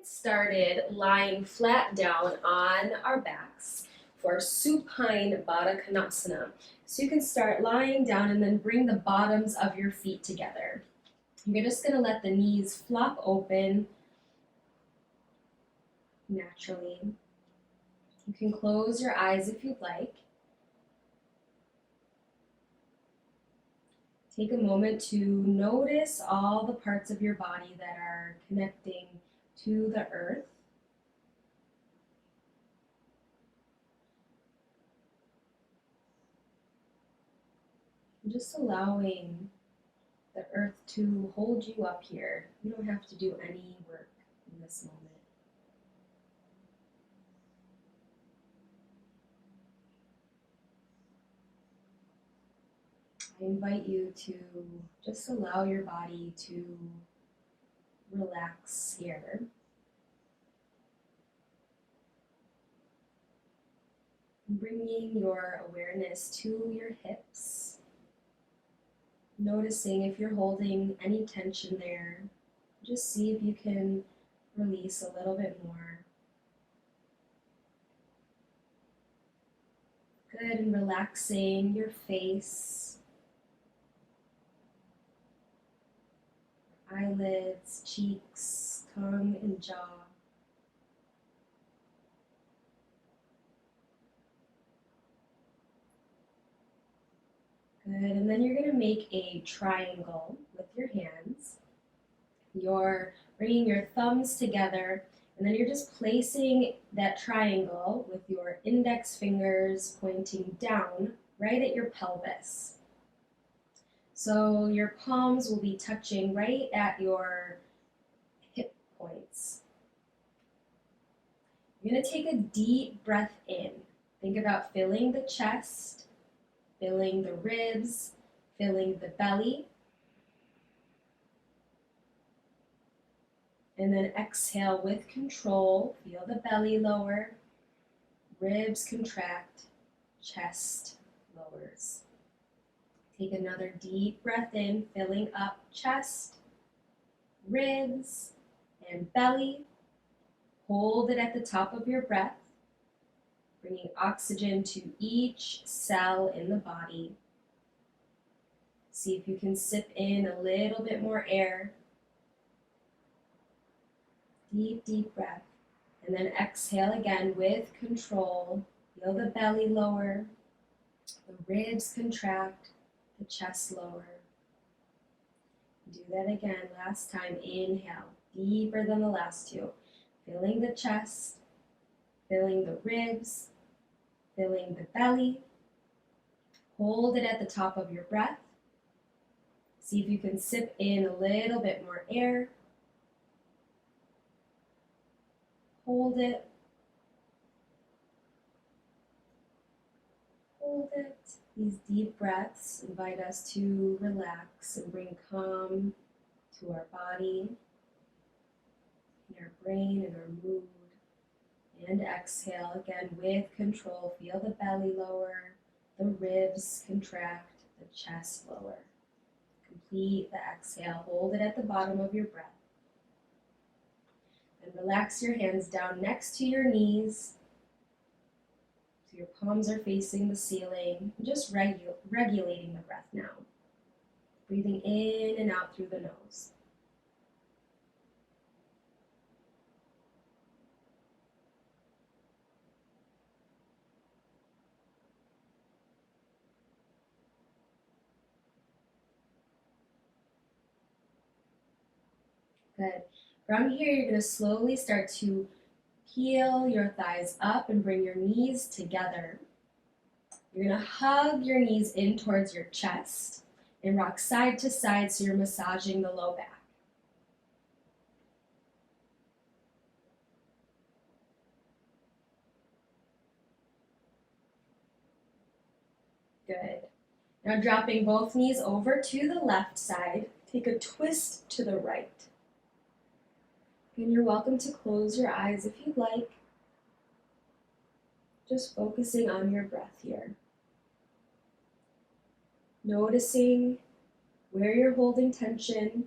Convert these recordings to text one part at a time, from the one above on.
Get started lying flat down on our backs for supine Baddha Konasana. So you can start lying down and then bring the bottoms of your feet together. You're just going to let the knees flop open naturally. You can close your eyes if you'd like. Take a moment to notice all the parts of your body that are connecting to the earth. Just allowing the earth to hold you up here. You don't have to do any work in this moment. I invite you to just allow your body to relax here. Bringing your awareness to your hips. Noticing if you're holding any tension there. Just see if you can release a little bit more. Good, and relaxing your face, eyelids, cheeks, tongue, and jaw. Good, and then you're going to make a triangle with your hands. You're bringing your thumbs together, and then you're just placing that triangle with your index fingers pointing down right at your pelvis. So your palms will be touching right at your hip points. You're going to take a deep breath in. Think about filling the chest, filling the ribs, filling the belly. And then exhale with control. Feel the belly lower, ribs contract, chest lowers. Take another deep breath in, filling up chest, ribs, and belly. Hold it at the top of your breath, bringing oxygen to each cell in the body. See if you can sip in a little bit more air. Deep, deep breath. And then exhale again with control. Feel the belly lower, the ribs contract, the chest lower. Do that again. Last time, inhale, deeper than the last two. Filling the chest, filling the ribs, filling the belly. Hold it at the top of your breath. See if you can sip in a little bit more air. Hold it. Hold it. These deep breaths invite us to relax and bring calm to our body, and our brain, and our mood. And exhale again with control. Feel the belly lower, the ribs contract, the chest lower. Complete the exhale. Hold it at the bottom of your breath. And relax your hands down next to your knees. So your palms are facing the ceiling. Just regulating the breath now. Breathing in and out through the nose. Good. From here, you're going to slowly start to peel your thighs up and bring your knees together. You're going to hug your knees in towards your chest and rock side to side so you're massaging the low back. Good. Now dropping both knees over to the left side, take a twist to the right. And you're welcome to close your eyes if you'd like. Just focusing on your breath here. Noticing where you're holding tension.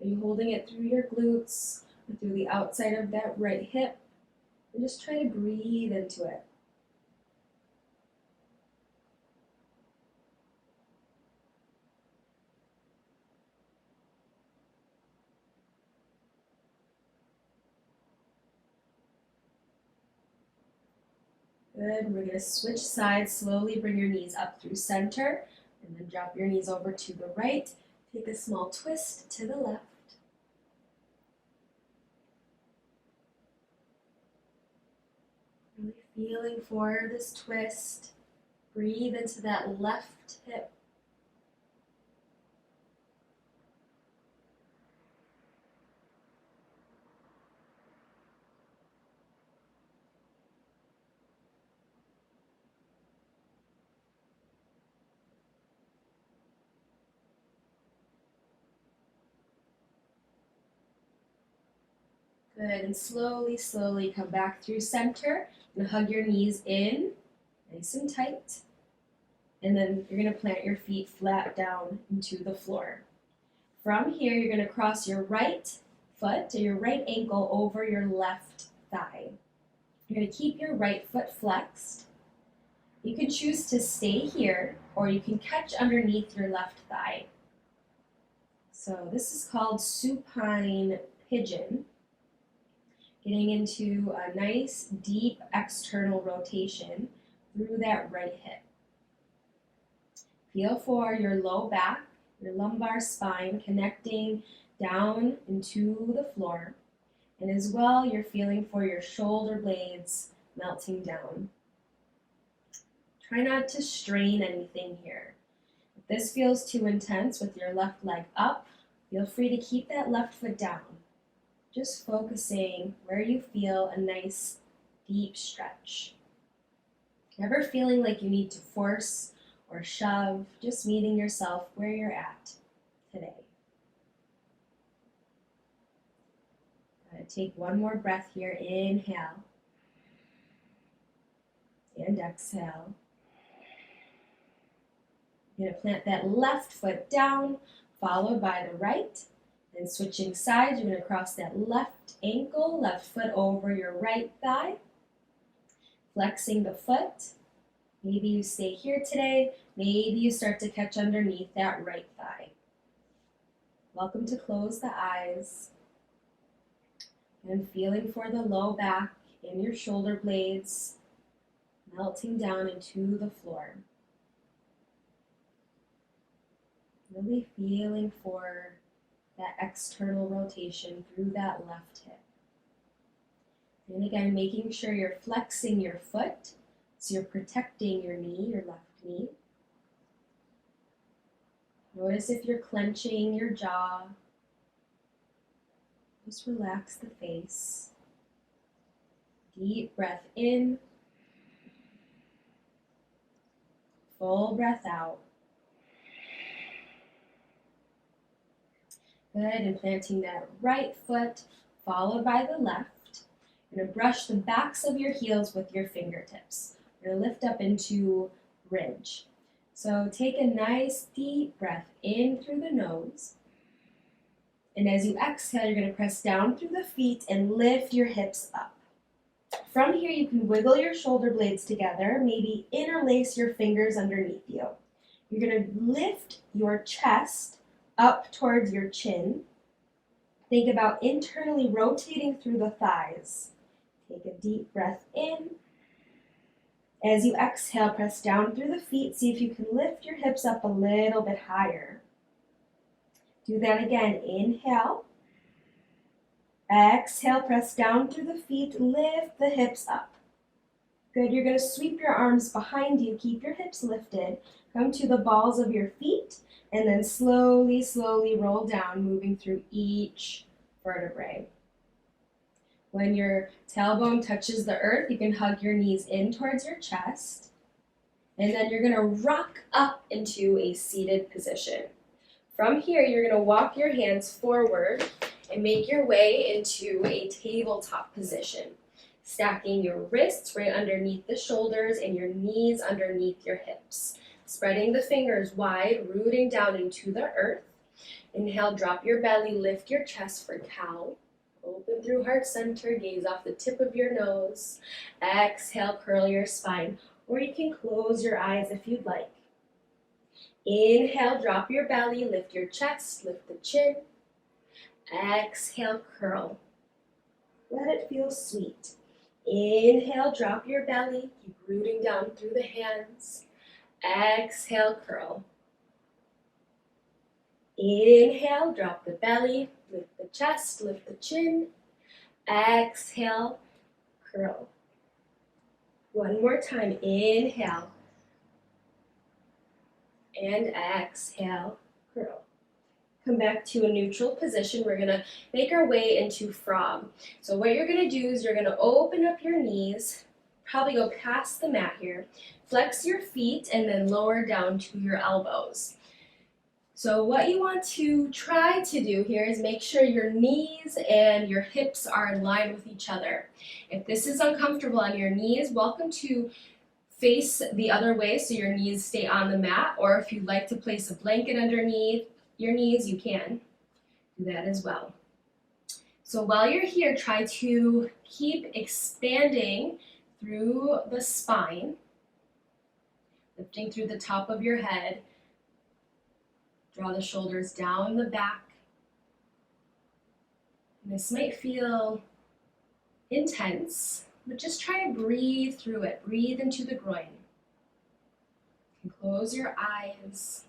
Are you holding it through your glutes through the outside of that right hip, and just try to breathe into it. Good. We're going to switch sides. Slowly bring your knees up through center, and then drop your knees over to the right. Take a small twist to the left. Really feeling for this twist. Breathe into that left hip. Good, and slowly, slowly come back through center and hug your knees in, nice and tight. And then you're going to plant your feet flat down into the floor. From here, you're going to cross your right foot or your right ankle over your left thigh. You're going to keep your right foot flexed. You can choose to stay here, or you can catch underneath your left thigh. So this is called supine pigeon. Getting into a nice deep external rotation through that right hip. Feel for your low back, your lumbar spine connecting down into the floor. And as well, you're feeling for your shoulder blades melting down. Try not to strain anything here. If this feels too intense with your left leg up, feel free to keep that left foot down. Just focusing where you feel a nice deep stretch. Never feeling like you need to force or shove, just meeting yourself where you're at today. Take one more breath here. Inhale and exhale. You're going to plant that left foot down, followed by the right. Then switching sides, you're going to cross that left ankle, left foot over your right thigh. Flexing the foot. Maybe you stay here today. Maybe you start to catch underneath that right thigh. Welcome to close the eyes. And feeling for the low back and your shoulder blades melting down into the floor. Really feeling for that external rotation through that left hip. And again, making sure you're flexing your foot, so you're protecting your knee, your left knee. Notice if you're clenching your jaw. Just relax the face. Deep breath in. Full breath out. Good, and planting that right foot, followed by the left. You're going to brush the backs of your heels with your fingertips. You're going to lift up into bridge. So take a nice deep breath in through the nose. And as you exhale, you're going to press down through the feet and lift your hips up. From here, you can wiggle your shoulder blades together, maybe interlace your fingers underneath you. You're going to lift your chest up towards your chin. Think about internally rotating through the thighs. Take a deep breath in. As you exhale, press down through the feet. See if you can lift your hips up a little bit higher. Do that again. Inhale. Exhale, press down through the feet. Lift the hips up. Good. You're going to sweep your arms behind you. Keep your hips lifted. Come to the balls of your feet. And then slowly, slowly roll down, moving through each vertebrae. When your tailbone touches the earth, you can hug your knees in towards your chest. And then you're going to rock up into a seated position. From here, you're going to walk your hands forward and make your way into a tabletop position. Stacking your wrists right underneath the shoulders and your knees underneath your hips. Spreading the fingers wide, rooting down into the earth. Inhale, drop your belly, lift your chest for cow Open through heart center, gaze off the tip of your nose. Exhale, curl your spine, or you can close your eyes if you'd like. Inhale, drop your belly, lift your chest, lift the chin. Exhale, curl. Let it feel sweet. Inhale, drop your belly, keep rooting down through the hands. Exhale, curl. Inhale, drop the belly, lift the chest, lift the chin. Exhale, curl. One more time, inhale. And exhale, curl. Come back to a neutral position. We're gonna make our way into frog. So what you're gonna do is you're gonna open up your knees, probably go past the mat here, flex your feet, and then lower down to your elbows. So what you want to try to do here is make sure your knees and your hips are in line with each other. If this is uncomfortable on your knees, welcome to face the other way so your knees stay on the mat, or if you'd like to place a blanket underneath your knees, you can do that as well. So while you're here, try to keep expanding through the spine, lifting through the top of your head. Draw the shoulders down the back. And this might feel intense, but just try to breathe through it. Breathe into the groin. And close your eyes.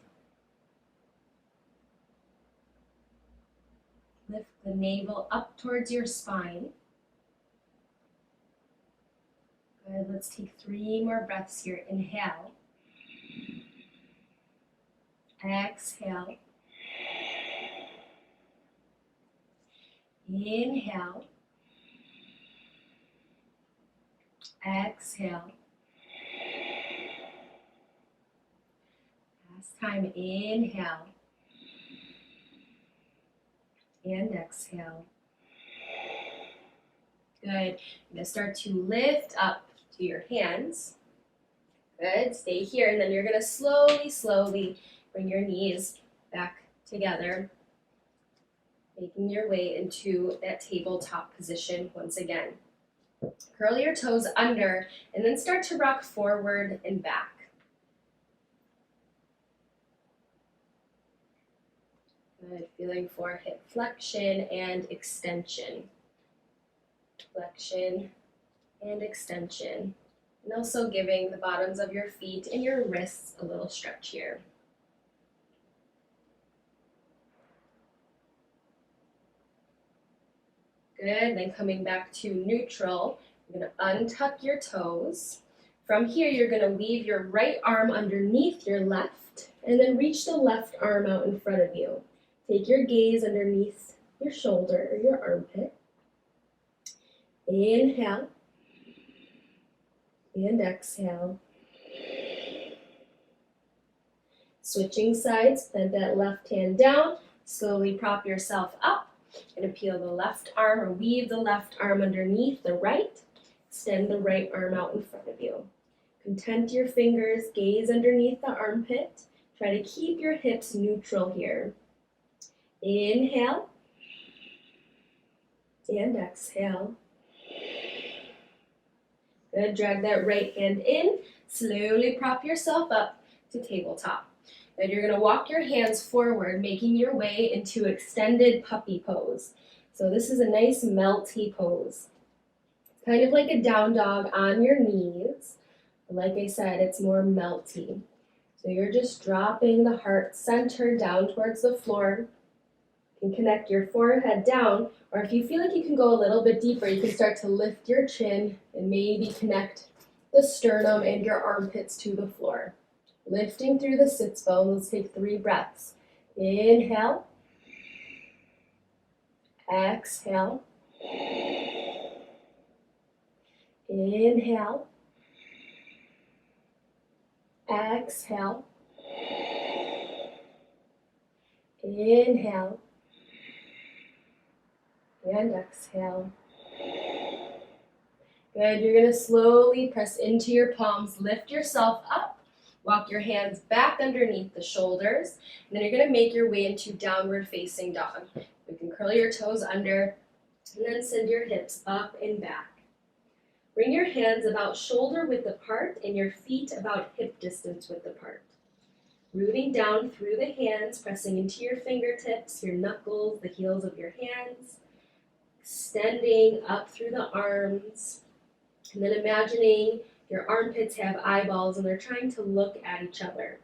Lift the navel up towards your spine. Good, let's take 3 more breaths here. Inhale. Exhale. Inhale. Exhale. Last time, inhale. And exhale. Good. You're going to start to lift up to your hands. Good. Stay here, and then you're going to slowly bring your knees back together, making your way into that tabletop position once again. Curl your toes under, and then start to rock forward and back. Good. Feeling for hip flexion and extension. Flexion and extension. And also giving the bottoms of your feet and your wrists a little stretch here. Good, then coming back to neutral, you're going to untuck your toes. From here, you're going to weave your right arm underneath your left, and then reach the left arm out in front of you. Take your gaze underneath your shoulder or your armpit. Inhale, and exhale. Switching sides, plant that left hand down, slowly prop yourself up. And peel the left arm or weave the left arm underneath the right. Extend the right arm out in front of you. Content your fingers, gaze underneath the armpit. Try to keep your hips neutral here. Inhale. And exhale. Good, drag that right hand in. Slowly prop yourself up to tabletop. Then you're going to walk your hands forward, making your way into extended puppy pose. So this is a nice melty pose. It's kind of like a down dog on your knees. But like I said, it's more melty. So you're just dropping the heart center down towards the floor. You can connect your forehead down, or if you feel like you can go a little bit deeper, you can start to lift your chin and maybe connect the sternum and your armpits to the floor. Lifting through the sits bone, let's take 3 breaths. Inhale. Exhale. Inhale. Exhale. Inhale. And exhale. Good, you're going to slowly press into your palms, lift yourself up. Walk your hands back underneath the shoulders, and then you're going to make your way into downward facing dog. You can curl your toes under, And then send your hips up and back. Bring your hands about shoulder width apart and your feet about hip distance width apart. Rooting down through the hands, pressing into your fingertips, your knuckles, the heels of your hands. Extending up through the arms. And then imagining your armpits have eyeballs and they're trying to look at each other.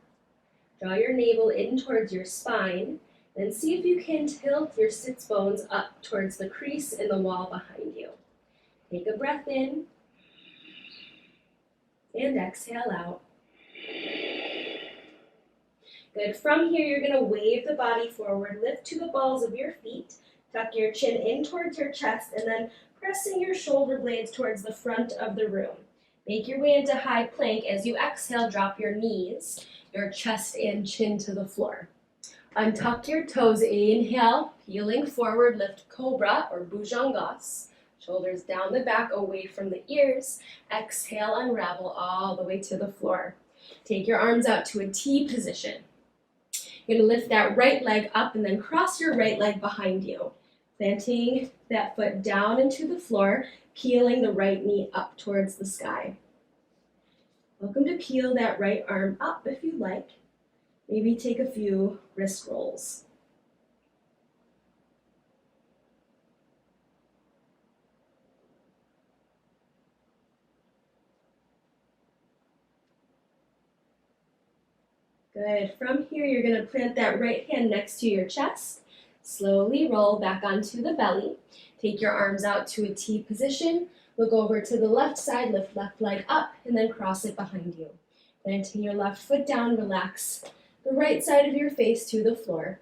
Draw your navel in towards your spine. Then see if you can tilt your sits bones up towards the crease in the wall behind you. Take a breath in. And exhale out. Good. From here, you're going to wave the body forward, lift to the balls of your feet, tuck your chin in towards your chest, and then pressing your shoulder blades towards the front of the room. Make your way into high plank. As you exhale, drop your knees, your chest and chin to the floor. Untuck your toes. Inhale, peeling forward, lift cobra or bhujangas. Shoulders down the back, away from the ears. Exhale, unravel all the way to the floor. Take your arms out to a T position. You're going to lift that right leg up and then cross your right leg behind you. Planting that foot down into the floor, peeling the right knee up towards the sky. Welcome to peel that right arm up if you like. Maybe take a few wrist rolls. Good. From here, you're going to plant that right hand next to your chest. Slowly roll back onto the belly. Take your arms out to a T position. Look over to the left side, lift left leg up, and then cross it behind you. Planting your left foot down, relax the right side of your face to the floor.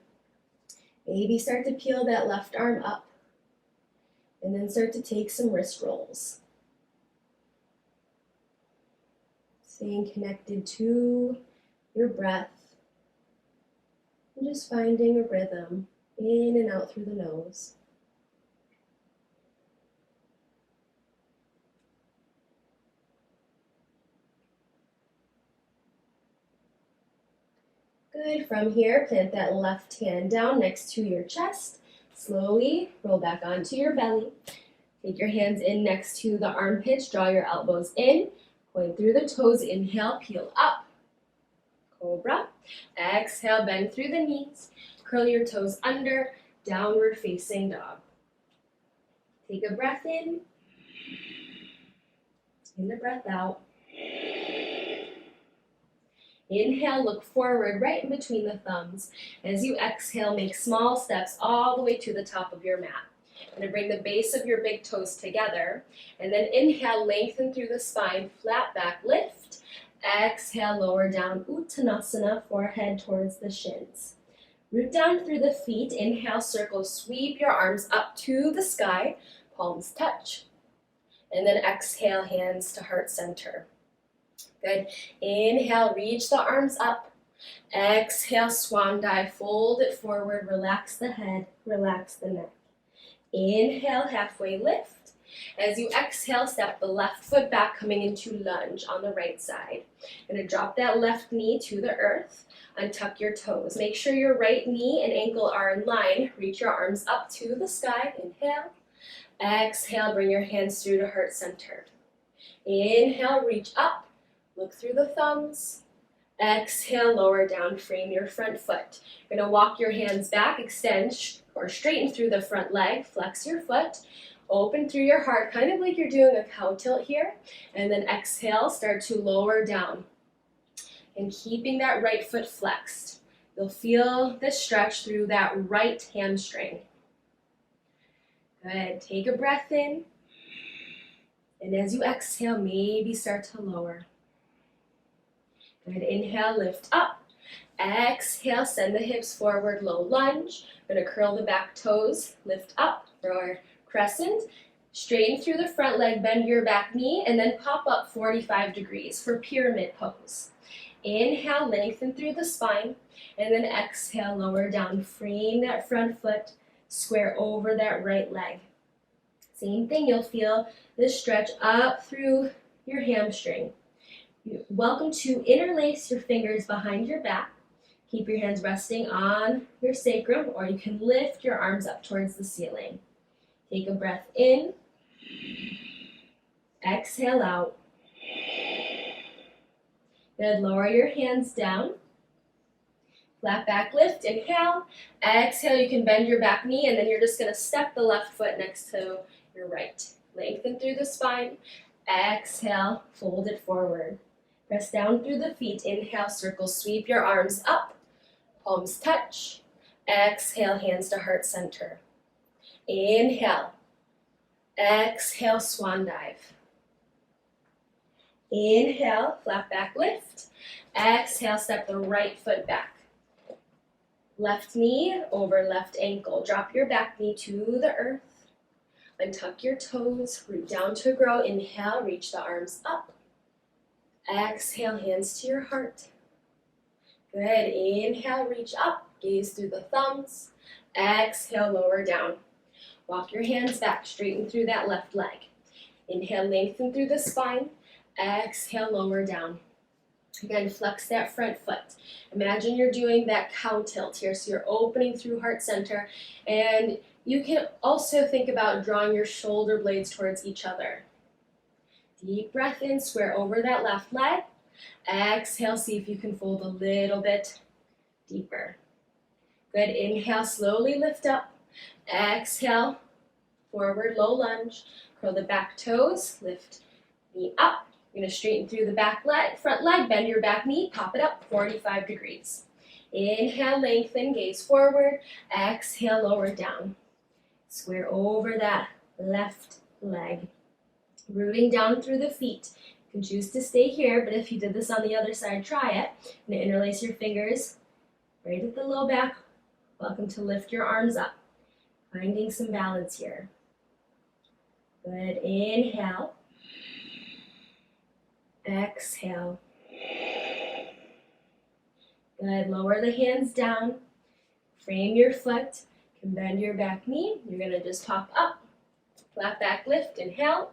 Maybe start to peel that left arm up, and then start to take some wrist rolls. Staying connected to your breath, and just finding a rhythm in and out through the nose. Good. From here, plant that left hand down next to your chest. Slowly roll back onto your belly. Take your hands in next to the armpits. Draw your elbows in. Point through the toes. Inhale, peel up. Cobra. Exhale, bend through the knees. Curl your toes under. Downward facing dog. Take a breath in. And a breath out. Inhale, look forward right in between the thumbs. As you exhale, make small steps all the way to the top of your mat. You're going to bring the base of your big toes together. And then inhale, lengthen through the spine, flat back, lift. Exhale, lower down, Uttanasana, forehead towards the shins. Root down through the feet. Inhale, circle, sweep your arms up to the sky. Palms touch. And then exhale, hands to heart center. Good. Inhale, reach the arms up. Exhale, swan dive, fold it forward, relax the head, relax the neck. Inhale, halfway lift. As you exhale, step the left foot back, coming into lunge on the right side. You're going to drop that left knee to the earth. Untuck your toes. Make sure your right knee and ankle are in line. Reach your arms up to the sky. Inhale. Exhale, bring your hands through to heart center. Inhale, reach up. Look through the thumbs. Exhale, lower down, frame your front foot. You're going to walk your hands back, extend or straighten through the front leg, flex your foot, open through your heart, kind of like you're doing a cow tilt here. And then exhale, start to lower down. And keeping that right foot flexed. You'll feel the stretch through that right hamstring. Good. Take a breath in. And as you exhale, maybe start to lower. Good. Inhale, lift up. Exhale, send the hips forward, low lunge. We're going to curl the back toes, lift up for our crescent. Straighten through the front leg, bend your back knee, and then pop up 45 degrees for pyramid pose. Inhale, lengthen through the spine, and then exhale, lower down. Frame that front foot, square over that right leg. Same thing, you'll feel this stretch up through your hamstring. You're welcome to interlace your fingers behind your back. Keep your hands resting on your sacrum, or you can lift your arms up towards the ceiling. Take a breath in. Exhale out. Good, lower your hands down. Flat back lift, inhale. Exhale, you can bend your back knee and then you're just gonna step the left foot next to your right. Lengthen through the spine. Exhale, fold it forward. Press down through the feet. Inhale, circle, sweep your arms up. Palms touch. Exhale, hands to heart center. Inhale. Exhale, swan dive. Inhale, flat back lift. Exhale, step the right foot back. Left knee over left ankle. Drop your back knee to the earth. Untuck your toes, root down to grow. Inhale, reach the arms up. Exhale, hands to your heart. Good, inhale, reach up, gaze through the thumbs. Exhale, lower down. Walk your hands back, straighten through that left leg. Inhale, lengthen through the spine. Exhale, lower down. Again, flex that front foot. Imagine you're doing that cow tilt here, so you're opening through heart center, and you can also think about drawing your shoulder blades towards each other. Deep breath in, square over that left leg. Exhale, see if you can fold a little bit deeper. Good, inhale, slowly lift up. Exhale, forward, low lunge. Curl the back toes, lift knee up. You're gonna straighten through the back leg, front leg, bend your back knee, pop it up 45 degrees. Inhale, lengthen, gaze forward. Exhale, lower down. Square over that left leg. Rooting down through the feet. You can choose to stay here, but if you did this on the other side, try it. You're gonna interlace your fingers right at the low back. Welcome to lift your arms up. Finding some balance here. Good, inhale. Exhale. Good, lower the hands down. Frame your foot. You can bend your back knee. You're gonna just pop up. Flat back lift, inhale.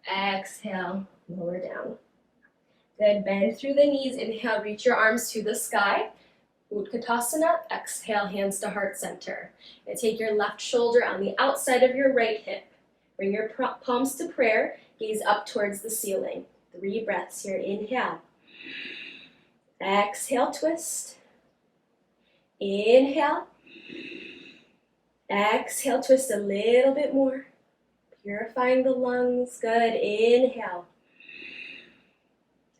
Exhale, lower down. Good, bend through the knees. Inhale, reach your arms to the sky. Utkatasana, exhale, hands to heart center. And take your left shoulder on the outside of your right hip. Bring your palms to prayer, gaze up towards the ceiling. 3 breaths here, inhale. Exhale, twist. Inhale. Exhale, twist a little bit more. Purifying the lungs, good, inhale.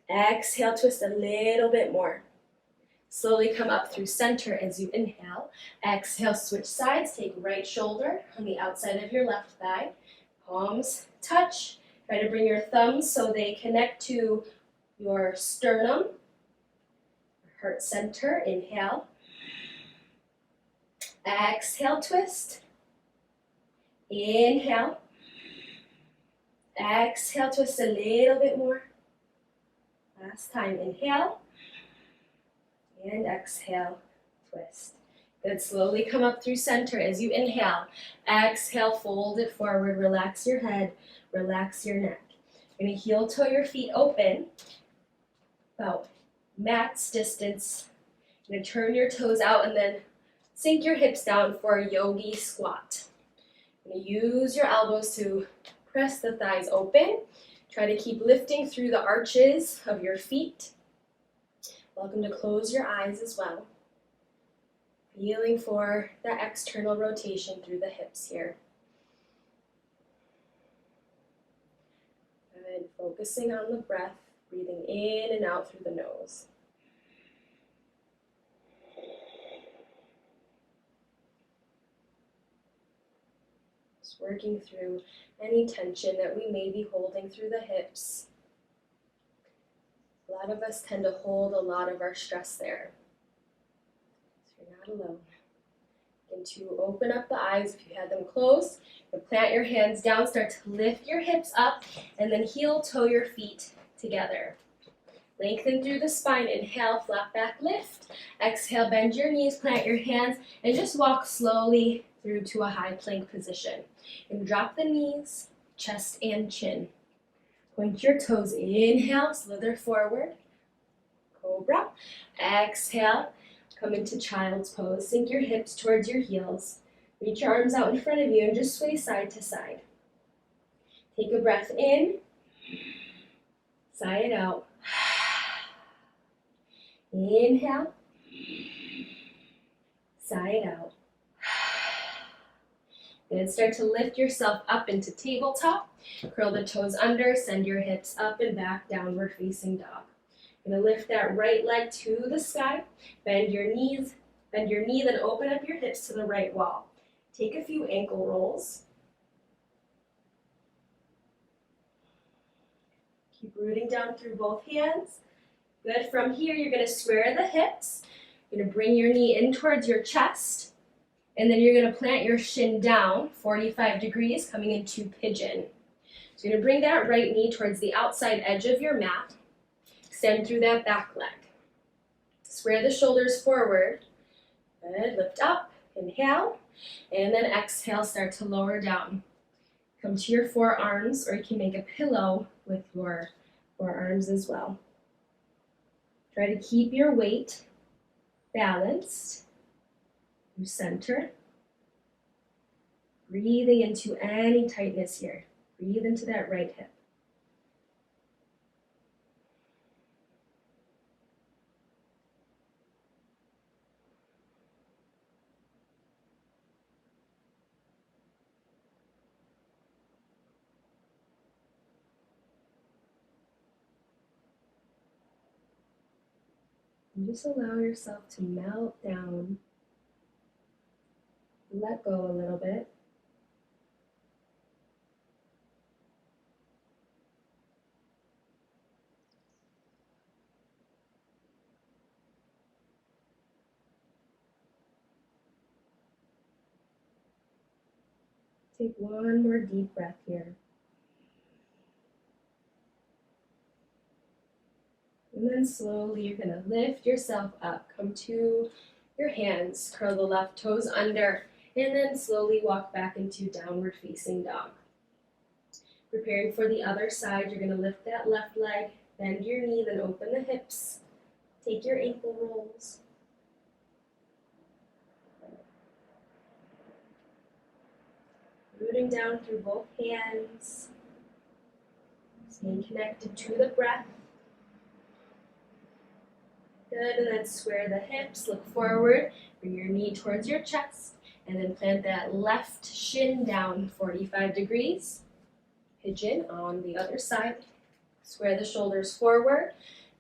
Exhale, twist a little bit more. Slowly come up through center as you inhale. Exhale, switch sides, take right shoulder on the outside of your left thigh. Palms touch. Try to bring your thumbs so they connect to your sternum. Heart center, inhale. Exhale, twist. Inhale. Exhale, twist a little bit more. Last time, inhale. And exhale, twist. Good, slowly come up through center as you inhale. Exhale, fold it forward, relax your head, relax your neck. You're gonna heel toe your feet open, about mat's distance. You're gonna turn your toes out and then sink your hips down for a yogi squat. You're gonna use your elbows to press the thighs open. Try to keep lifting through the arches of your feet. Welcome to close your eyes as well. Feeling for that external rotation through the hips here. Good, focusing on the breath, breathing in and out through the nose. Just working through any tension that we may be holding through the hips. A lot of us tend to hold a lot of our stress there. So you're not alone. Begin to open up the eyes if you had them closed. And plant your hands down, start to lift your hips up, and then heel toe your feet together. Lengthen through the spine. Inhale, flat back lift. Exhale, bend your knees, plant your hands, and just walk slowly through to a high plank position. And drop the knees, chest and chin. Point your toes, inhale, slither forward, cobra. Exhale, come into child's pose. Sink your hips towards your heels. Reach your arms out in front of you and just sway side to side. Take a breath in, sigh it out. Inhale, sigh it out. Good, start to lift yourself up into tabletop. Curl the toes under, send your hips up and back, downward facing dog. You're gonna lift that right leg to the sky, bend your knee, then open up your hips to the right wall. Take a few ankle rolls. Keep rooting down through both hands. Good, from here you're gonna square the hips. You're gonna bring your knee in towards your chest, and then you're gonna plant your shin down, 45 degrees, coming into pigeon. So you're gonna bring that right knee towards the outside edge of your mat. Extend through that back leg. Square the shoulders forward. Good, lift up, inhale, and then exhale, start to lower down. Come to your forearms, or you can make a pillow with your forearms as well. Try to keep your weight balanced through center. Breathing into any tightness here. Breathe into that right hip. And just allow yourself to melt down. Let go a little bit. Take one more deep breath here. And then slowly you're gonna lift yourself up. Come to your hands, curl the left toes under, and then slowly walk back into downward facing dog. Preparing for the other side, you're gonna lift that left leg, bend your knee, then open the hips. Take your ankle rolls. Rooting down through both hands. Staying connected to the breath. Good, and then square the hips, look forward, bring your knee towards your chest, and then plant that left shin down 45 degrees. Pigeon on the other side. Square the shoulders forward.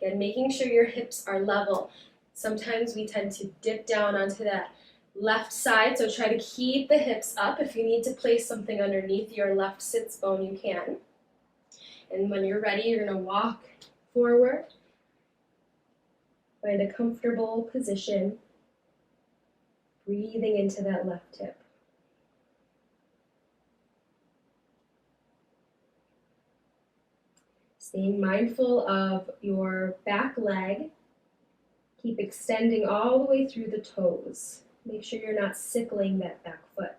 Again, making sure your hips are level. Sometimes we tend to dip down onto that left side, so try to keep the hips up. If you need to place something underneath your left sits bone, you can. And when you're ready, you're gonna walk forward. Find a comfortable position, breathing into that left hip. Staying mindful of your back leg. Keep extending all the way through the toes. Make sure you're not sickling that back foot.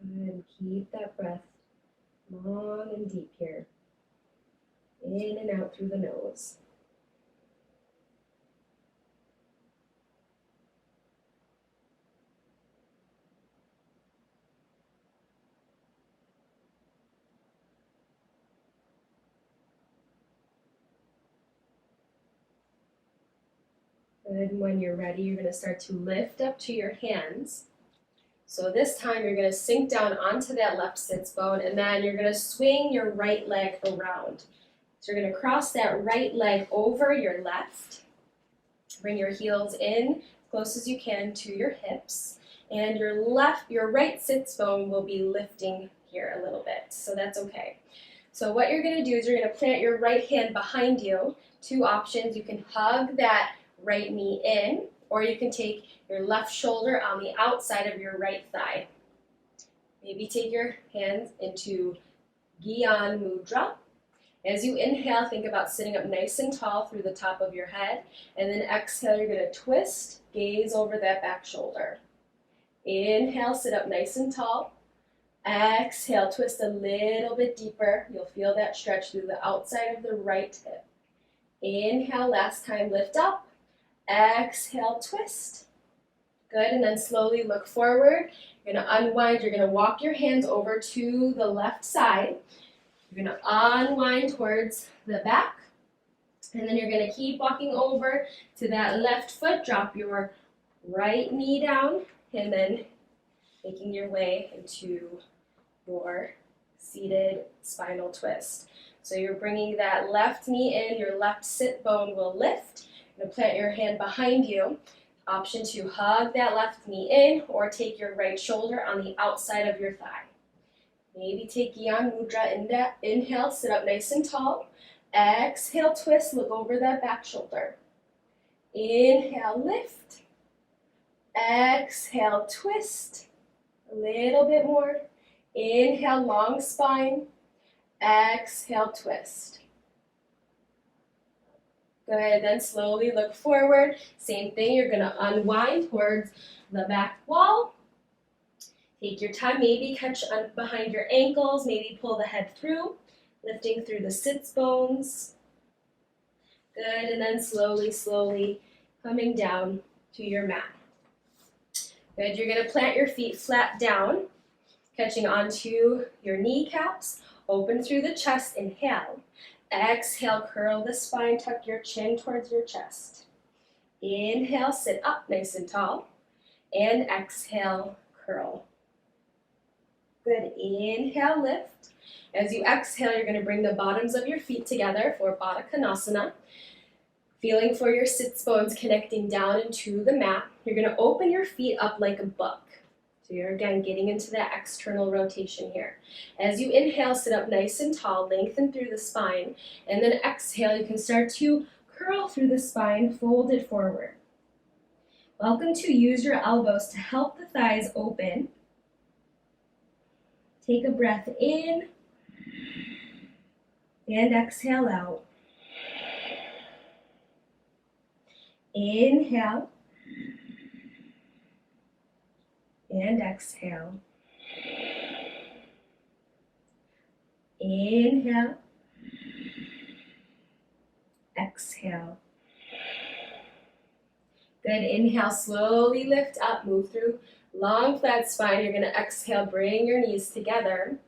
And keep that breath long and deep here. In and out through the nose. Good, and when you're ready, you're going to start to lift up to your hands. So this time you're going to sink down onto that left sits bone, and then you're going to swing your right leg around. So you're going to cross that right leg over your left. Bring your heels in as close as you can to your hips, and your right sits bone will be lifting here a little bit, so that's okay. So what you're going to do is you're going to plant your right hand behind you. Two options: you can hug that right knee in, or you can take your left shoulder on the outside of your right thigh. Maybe take your hands into Gyan Mudra, As you inhale, think about sitting up nice and tall through the top of your head, and then exhale, you're going to twist, gaze over that back shoulder. Inhale, sit up nice and tall. Exhale, twist a little bit deeper. You'll feel that stretch through the outside of the right hip. Inhale, last time, lift up. Exhale, twist. Good, and then slowly look forward. You're going to unwind. You're going to walk your hands over to the left side. You're going to unwind towards the back. And then you're going to keep walking over to that left foot. Drop your right knee down. And then making your way into your seated spinal twist. So you're bringing that left knee in. Your left sit bone will lift. You're going to plant your hand behind you. Option to hug that left knee in or take your right shoulder on the outside of your thigh. Maybe take Gyan Mudra. Inhale, sit up nice and tall. Exhale, twist, look over that back shoulder. Inhale, lift. Exhale, twist. A little bit more. Inhale, long spine. Exhale, twist. Good, then slowly look forward. Same thing, you're going to unwind towards the back wall. Take your time, maybe catch behind your ankles, maybe pull the head through, lifting through the sits bones. Good, and then slowly, slowly coming down to your mat. Good, you're going to plant your feet flat down, catching onto your kneecaps, open through the chest, inhale. Exhale, curl the spine, tuck your chin towards your chest. Inhale, sit up nice and tall, and exhale, curl. Good, inhale, lift. As you exhale, you're going to bring the bottoms of your feet together for Baddha Konasana. Feeling for your sits bones connecting down into the mat. You're going to open your feet up like a book. So you're again getting into that external rotation here. As you inhale, sit up nice and tall, lengthen through the spine, and then exhale, you can start to curl through the spine, fold it forward. Welcome to use your elbows to help the thighs open. Take a breath in and exhale out. Inhale and exhale. Inhale. Exhale. Good, inhale, slowly lift up, move through long flat spine. You're going to exhale, bring your knees together.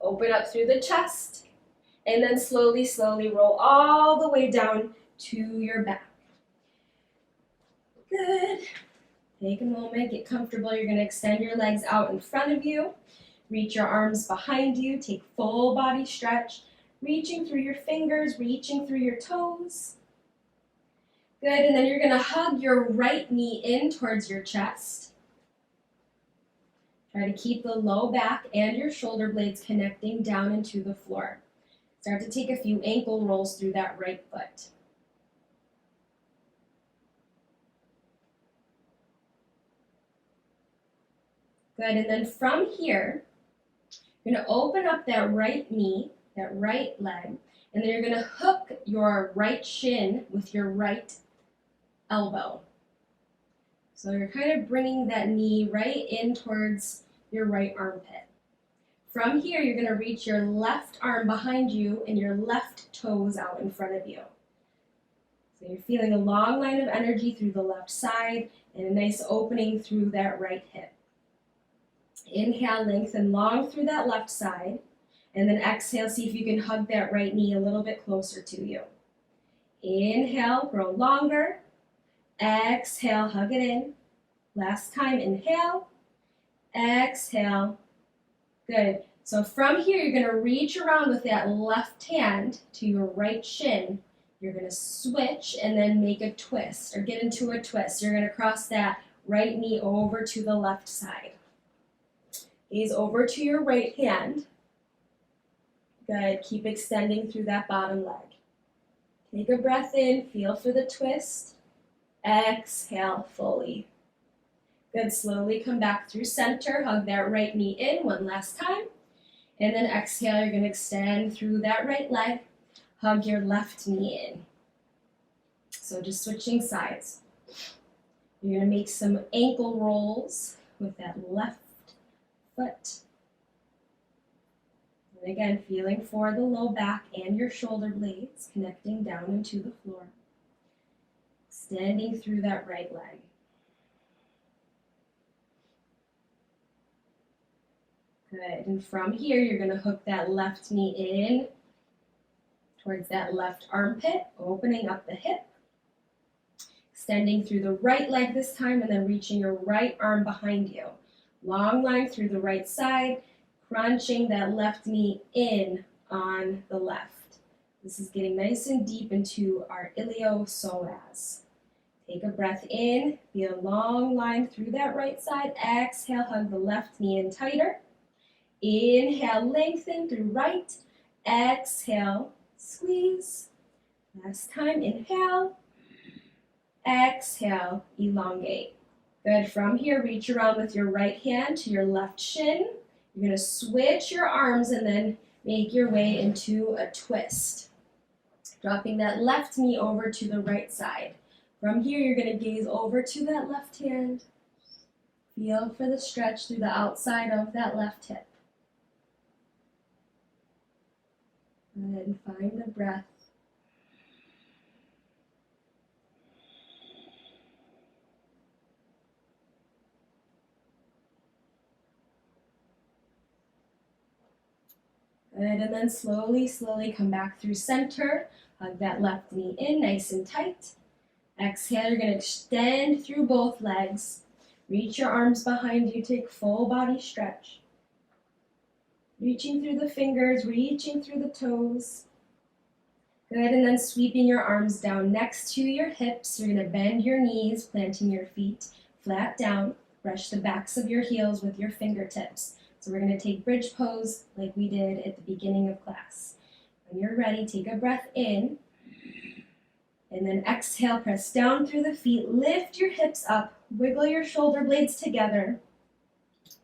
Open up through the chest. And then slowly, slowly roll all the way down to your back. Good. Take a moment, get comfortable. You're going to extend your legs out in front of you. Reach your arms behind you. Take full body stretch. Reaching through your fingers, reaching through your toes. Good, and then you're going to hug your right knee in towards your chest. Try to keep the low back and your shoulder blades connecting down into the floor. Start to take a few ankle rolls through that right foot. Good, and then from here, you're going to open up that right knee, that right leg, and then you're going to hook your right shin with your right elbow. So you're kind of bringing that knee right in towards your right armpit. From here, you're going to reach your left arm behind you and your left toes out in front of you. So you're feeling a long line of energy through the left side and a nice opening through that right hip. Inhale, lengthen long through that left side, and then exhale, see if you can hug that right knee a little bit closer to you. Inhale, grow longer. Exhale, hug it in. Last time, inhale. Exhale. Good. So from here, you're going to reach around with that left hand to your right shin. You're going to switch and then make a twist or get into a twist. You're going to cross that right knee over to the left side. Gaze over to your right hand. Good. Keep extending through that bottom leg. Take a breath in. Feel for the twist. Exhale fully. Good. Slowly come back through center. Hug that right knee in one last time. And then exhale, you're going to extend through that right leg. Hug your left knee in. So just switching sides. You're going to make some ankle rolls with that left foot. And again, feeling for the low back and your shoulder blades connecting down into the floor. Extending through that right leg. Good. And from here, you're going to hook that left knee in towards that left armpit, opening up the hip. Extending through the right leg this time, and then reaching your right arm behind you. Long line through the right side, crunching that left knee in on the left. This is getting nice and deep into our iliopsoas. Take a breath in, be a long line through that right side. Exhale, hug the left knee in tighter. Inhale, lengthen through right. Exhale, squeeze. Last time, inhale. Exhale, elongate. Good. From here, reach around with your right hand to your left shin. You're going to switch your arms and then make your way into a twist. Dropping that left knee over to the right side. From here, you're going to gaze over to that left hand. Feel for the stretch through the outside of that left hip. And find the breath. Good, and then slowly, slowly come back through center. Hug that left knee in, nice and tight. Exhale, you're going to extend through both legs. Reach your arms behind you, take full body stretch. Reaching through the fingers, reaching through the toes. Good, and then sweeping your arms down next to your hips. You're going to bend your knees, planting your feet flat down. Brush the backs of your heels with your fingertips. So we're going to take bridge pose like we did at the beginning of class. When you're ready, take a breath in. And then exhale, press down through the feet. Lift your hips up. Wiggle your shoulder blades together.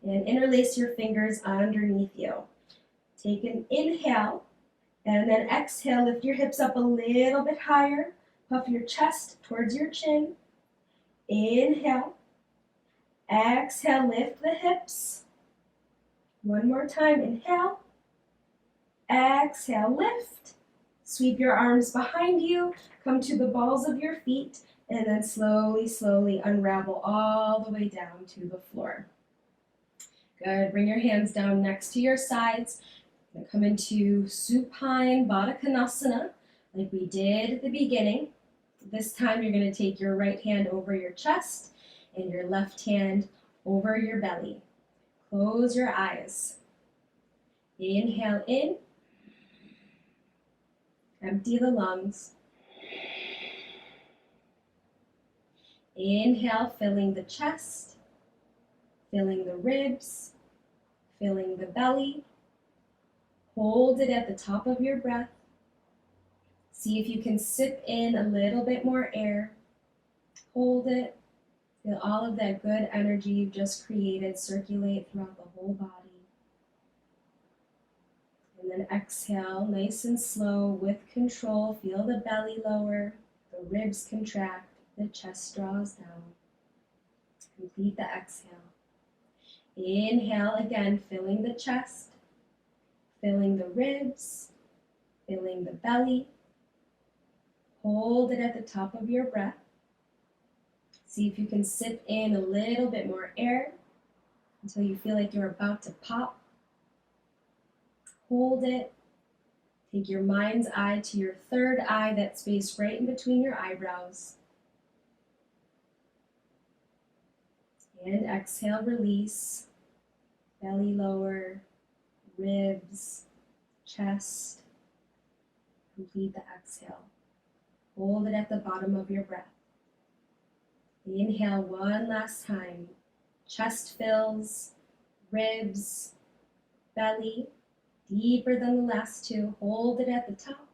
And interlace your fingers underneath you. Take an inhale. And then exhale, lift your hips up a little bit higher. Puff your chest towards your chin. Inhale. Exhale, lift the hips. One more time, inhale. Exhale, lift. Sweep your arms behind you. Come to the balls of your feet. And then slowly, slowly unravel all the way down to the floor. Good. Bring your hands down next to your sides. Come into supine Baddha Konasana like we did at the beginning. This time you're going to take your right hand over your chest and your left hand over your belly. Close your eyes. Inhale in. Empty the lungs. Inhale, filling the chest, filling the ribs, filling the belly. Hold it at the top of your breath. See if you can sip in a little bit more air. Hold it. Feel all of that good energy you've just created circulate throughout the whole body. And then exhale, nice and slow, with control. Feel the belly lower, the ribs contract, the chest draws down. Complete the exhale. Inhale again, filling the chest, filling the ribs, filling the belly. Hold it at the top of your breath. See if you can sip in a little bit more air until you feel like you're about to pop. Hold it. Take your mind's eye to your third eye, that space right in between your eyebrows. And exhale, release. Belly lower, ribs, chest. Complete the exhale. Hold it at the bottom of your breath. Inhale one last time. Chest fills, ribs, belly, deeper than the last two. Hold it at the top.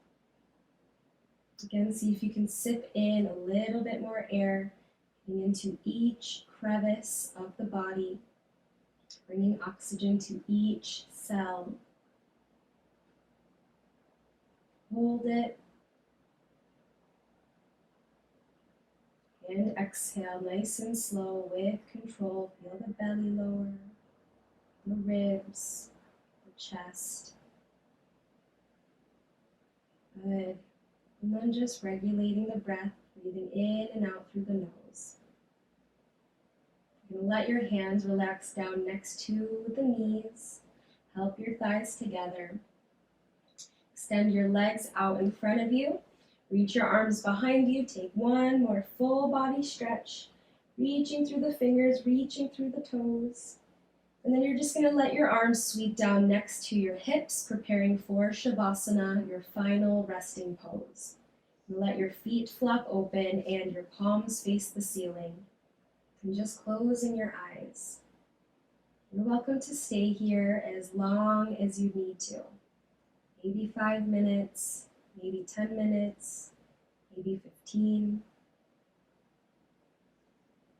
Again, see if you can sip in a little bit more air, getting into each crevice of the body, bringing oxygen to each cell. hold it. And exhale nice and slow with control. Feel the belly lower, the ribs, the chest. Good. And then just regulating the breath, breathing in and out through the nose. You're going to let your hands relax down next to the knees. Help your thighs together. Extend your legs out in front of you. Reach your arms behind you. Take one more full body stretch. Reaching through the fingers, reaching through the toes. And then you're just going to let your arms sweep down next to your hips, preparing for Shavasana, your final resting pose. Let your feet flop open and your palms face the ceiling. And just closing your eyes. You're welcome to stay here as long as you need to. Maybe 5 minutes, maybe 10 minutes, maybe 15.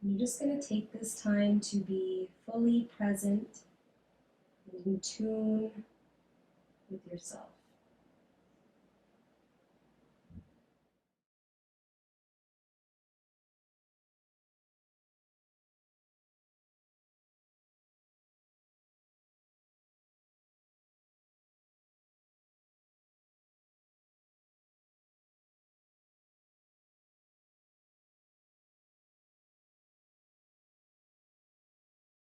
And you're just going to take this time to be fully present and in tune with yourself.